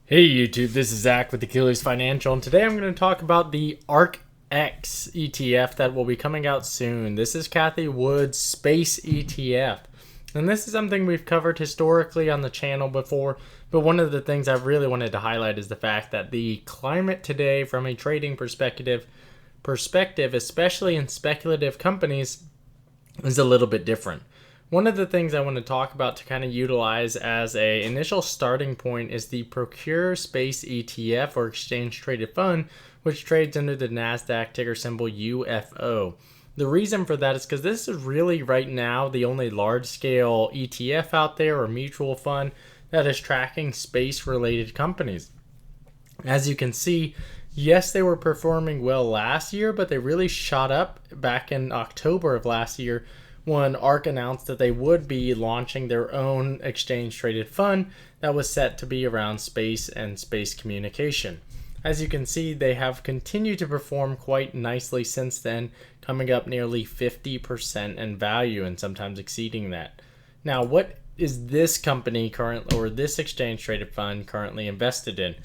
Hey YouTube, this is Zach with Achilles Financial, and today I'm going to talk about the ARKX ETF that will be coming out soon. This is Kathy Wood's Space ETF, and this is something we've covered historically on the channel before, but one of the things I really wanted to highlight is the fact that the climate today from a trading perspective, especially in speculative companies, is a little bit different. One of the things I want to talk about to kind of utilize as a initial starting point is the Procure Space ETF or Exchange Traded Fund, which trades under the NASDAQ ticker symbol UFO. The reason for that is because this is really right now the only large-scale ETF out there or mutual fund that is tracking space-related companies. As you can see, yes, they were performing well last year, but they really shot up back in October of last year when ARK announced that they would be launching their own exchange-traded fund that was set to be around space and space communication. As you can see, they have continued to perform quite nicely since then, coming up nearly 50% in value and sometimes exceeding that. Now, what is this company currently, or this exchange-traded fund currently invested in?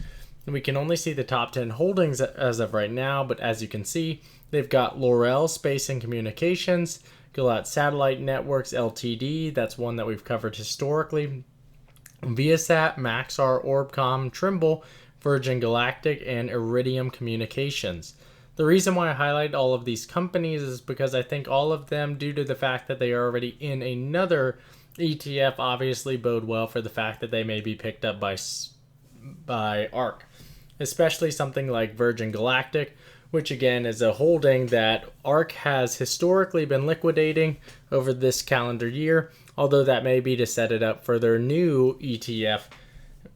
We can only see the top 10 holdings as of right now, but as you can see, they've got L'Oreal Space and Communications, GILT Satellite Networks Ltd, that's one that we've covered historically, Viasat, Maxar, Orbcomm, Trimble, Virgin Galactic, and Iridium Communications. The reason why I highlight all of these companies is because I think all of them, due to the fact that they are already in another ETF, obviously bode well for the fact that they may be picked up by ARK, especially something like Virgin Galactic, which again is a holding that ARK has historically been liquidating over this calendar year, although that may be to set it up for their new ETF.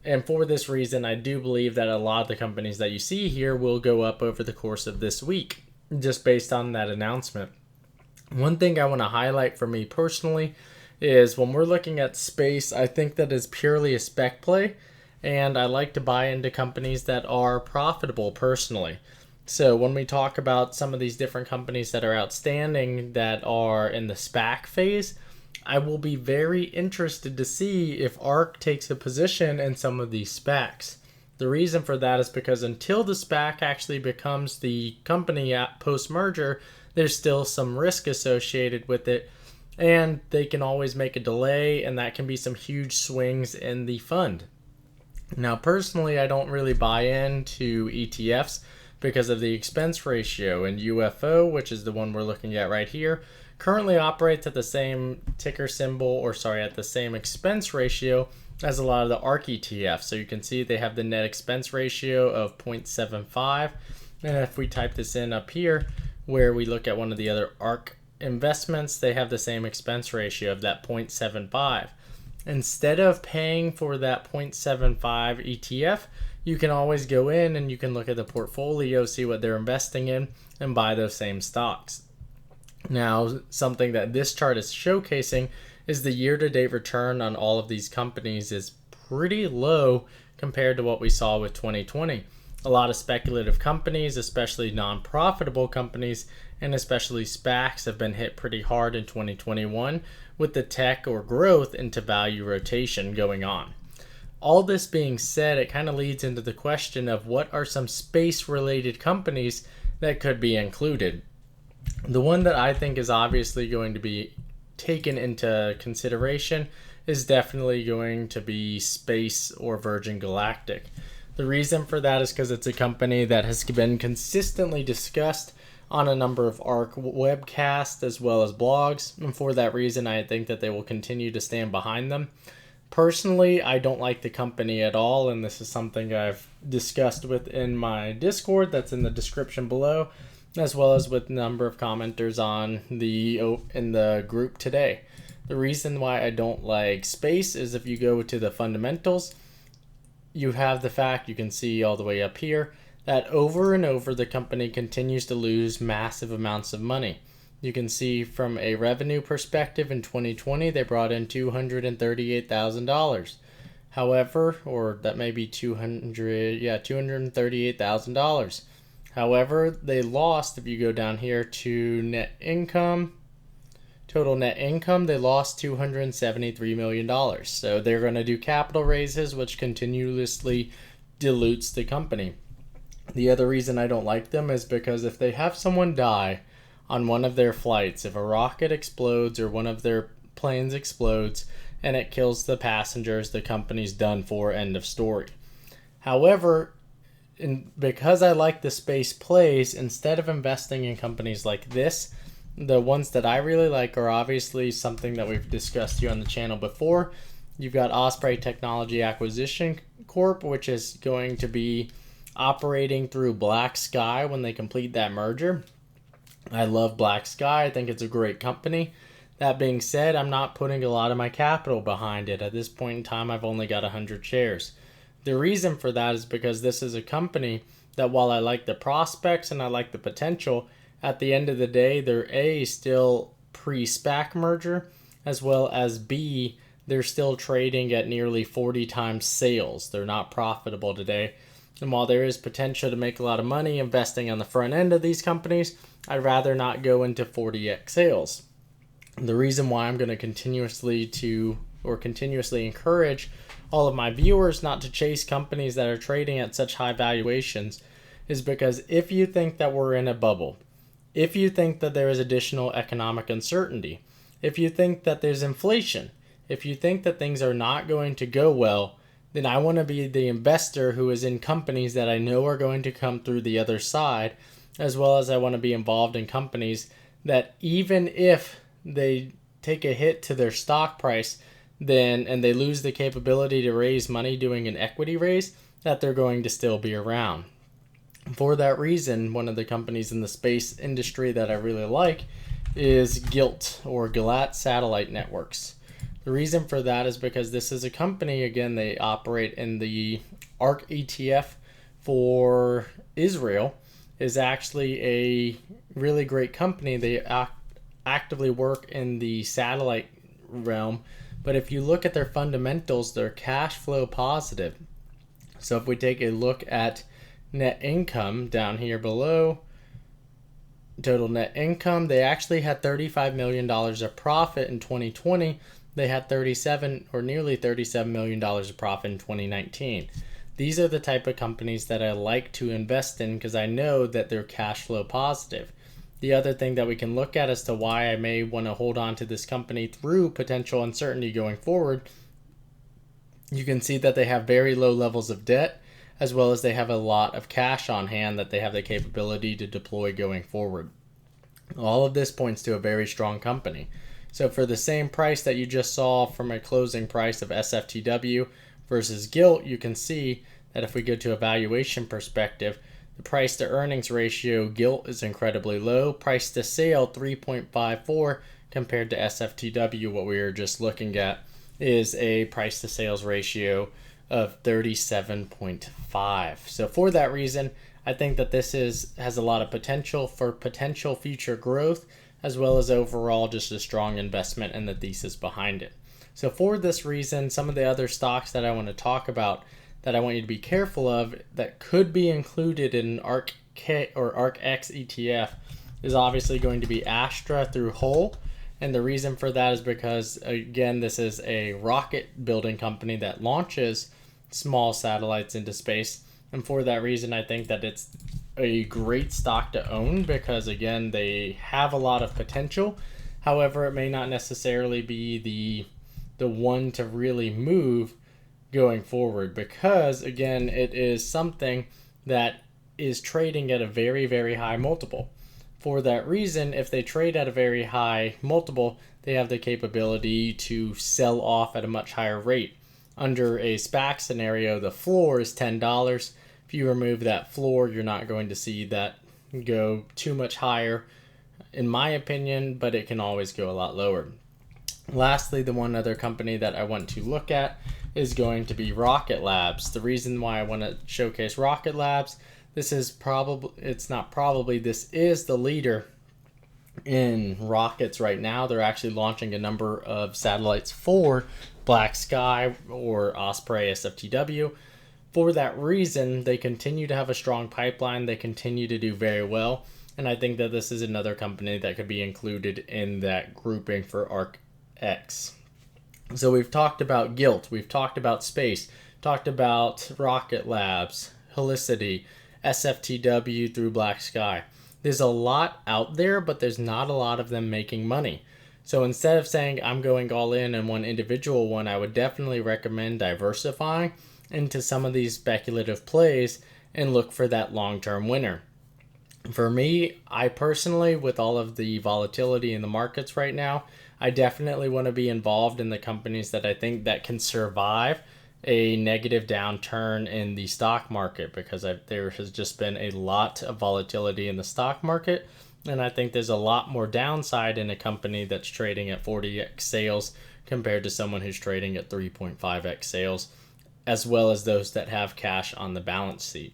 And for this reason, I do believe that a lot of the companies that you see here will go up over the course of this week, just based on that announcement. One thing I want to highlight for me personally is when we're looking at space, I think that is purely a spec play, and I like to buy into companies that are profitable personally. So when we talk about some of these different companies that are outstanding that are in the SPAC phase, I will be very interested to see if ARK takes a position in some of these SPACs. The reason for that is because until the SPAC actually becomes the company at post-merger, there's still some risk associated with it, and they can always make a delay, and that can be some huge swings in the fund. Now, personally, I don't really buy into ETFs because of the expense ratio, and UFO, which is the one we're looking at right here, currently operates at the same ticker symbol, or sorry, at the same expense ratio as a lot of the ARK ETFs. So you can see they have the net expense ratio of 0.75, and if we type this in up here, where we look at one of the other ARK investments, they have the same expense ratio of that 0.75. Instead of paying for that 0.75 ETF, you can always go in and you can look at the portfolio, see what they're investing in, and buy those same stocks. Now, something that this chart is showcasing is the year-to-date return on all of these companies is pretty low compared to what we saw with 2020. A lot of speculative companies, especially non-profitable companies, and especially SPACs have been hit pretty hard in 2021 with the tech or growth into value rotation going on. All this being said, it kind of leads into the question of what are some space-related companies that could be included. The one that I think is obviously going to be taken into consideration is definitely going to be Space or Virgin Galactic. The reason for that is because it's a company that has been consistently discussed on a number of ARK webcasts as well as blogs, and for that reason I think that they will continue to stand behind them. Personally, I don't like the company at all, and this is something I've discussed within my Discord that's in the description below, as well as with a number of commenters in the group today. The reason why I don't like Space is if you go to the fundamentals, you have the fact, you can see all the way up here, that over and over the company continues to lose massive amounts of money. You can see from a revenue perspective in 2020, they brought in $238,000. However, or that may be $238,000. However, they lost, if you go down here to net income, total net income, they lost $273 million. So they're going to do capital raises, which continuously dilutes the company. The other reason I don't like them is because if they have someone die on one of their flights, if a rocket explodes or one of their planes explodes and it kills the passengers, the company's done for, end of story. However, because I like the space plays, instead of investing in companies like this, the ones that I really like are obviously something that we've discussed here on the channel before. You've got Osprey Technology Acquisition Corp, which is going to be operating through Black Sky when they complete that merger. I love Black Sky. I think it's a great company. That being said, I'm not putting a lot of my capital behind it. At this point in time, I've only got 100 shares. The reason for that is because this is a company that, while I like the prospects and I like the potential, at the end of the day, they're A, still pre-SPAC merger, as well as B, they're still trading at nearly 40 times sales. They're not profitable today. And while there is potential to make a lot of money investing on the front end of these companies, I'd rather not go into 40x sales. The reason why I'm going to continuously encourage all of my viewers not to chase companies that are trading at such high valuations is because if you think that we're in a bubble, if you think that there is additional economic uncertainty, if you think that there's inflation, if you think that things are not going to go well, then I want to be the investor who is in companies that I know are going to come through the other side, as well as I want to be involved in companies that even if they take a hit to their stock price, and they lose the capability to raise money doing an equity raise, that they're going to still be around. For that reason, one of the companies in the space industry that I really like is GILT, or GILT Satellite Networks. The reason for that is because this is a company, again, they operate in the ARK ETF for Israel, is actually a really great company. They actively work in the satellite realm, but if you look at their fundamentals, they're cash flow positive. So if we take a look at net income down here below, total net income, they actually had $35 million of profit in 2020. They had nearly $37 million of profit in 2019. These are the type of companies that I like to invest in because I know that they're cash flow positive. The other thing that we can look at as to why I may want to hold on to this company through potential uncertainty going forward, you can see that they have very low levels of debt, as well as they have a lot of cash on hand that they have the capability to deploy going forward. All of this points to a very strong company. So for the same price that you just saw from a closing price of SFTW versus GILT, you can see that if we go to a valuation perspective, the price to earnings ratio, GILT is incredibly low. Price to sale, 3.54, compared to SFTW, what we were just looking at, is a price to sales ratio of 37.5. So for that reason, I think that this has a lot of potential for potential future growth, as well as overall just a strong investment and the thesis behind it. So for this reason, some of the other stocks that I want to talk about that I want you to be careful of that could be included in ARK or ARKX ETF is obviously going to be Astra through Hull. And the reason for that is because, again, this is a rocket building company that launches small satellites into space. And for that reason, I think that it's a great stock to own because, again, they have a lot of potential. However, it may not necessarily be the one to really move going forward because, again, it is something that is trading at a very, very high multiple. For that reason, if they trade at a very high multiple, they have the capability to sell off at a much higher rate. Under a SPAC scenario, the floor is $10. If you remove that floor, you're not going to see that go too much higher, in my opinion, but it can always go a lot lower. Lastly, the one other company that I want to look at is going to be Rocket Labs. The reason why I want to showcase Rocket Labs, this is the leader in rockets right now. They're actually launching a number of satellites for Black Sky or Osprey SFTW. For that reason, they continue to have a strong pipeline. They continue to do very well. And I think that this is another company that could be included in that grouping for ARKX. So we've talked about GILT, we've talked about space, talked about Rocket Labs, Helicity, SFTW through Black Sky. There's a lot out there, but there's not a lot of them making money. So instead of saying I'm going all in on one individual one, I would definitely recommend diversifying into some of these speculative plays and look for that long-term winner. For me, I personally, with all of the volatility in the markets right now, I definitely want to be involved in the companies that I think that can survive a negative downturn in the stock market, because there has just been a lot of volatility in the stock market, and I think there's a lot more downside in a company that's trading at 40x sales compared to someone who's trading at 3.5x sales, as well as those that have cash on the balance sheet.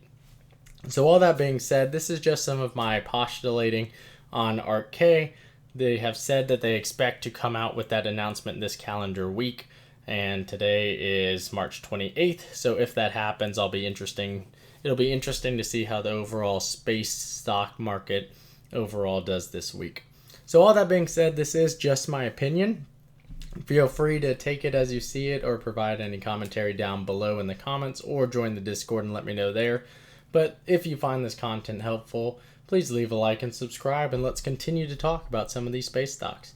So all that being said, this is just some of my postulating on ARK. They have said that they expect to come out with that announcement this calendar week, and today is March 28th. So if that happens, it'll be interesting to see how the overall space stock market overall does this week. So all that being said, this is just my opinion. Feel free to take it as you see it, or provide any commentary down below in the comments, or join the Discord and let me know there. But if you find this content helpful, please leave a like and subscribe, and let's continue to talk about some of these space stocks.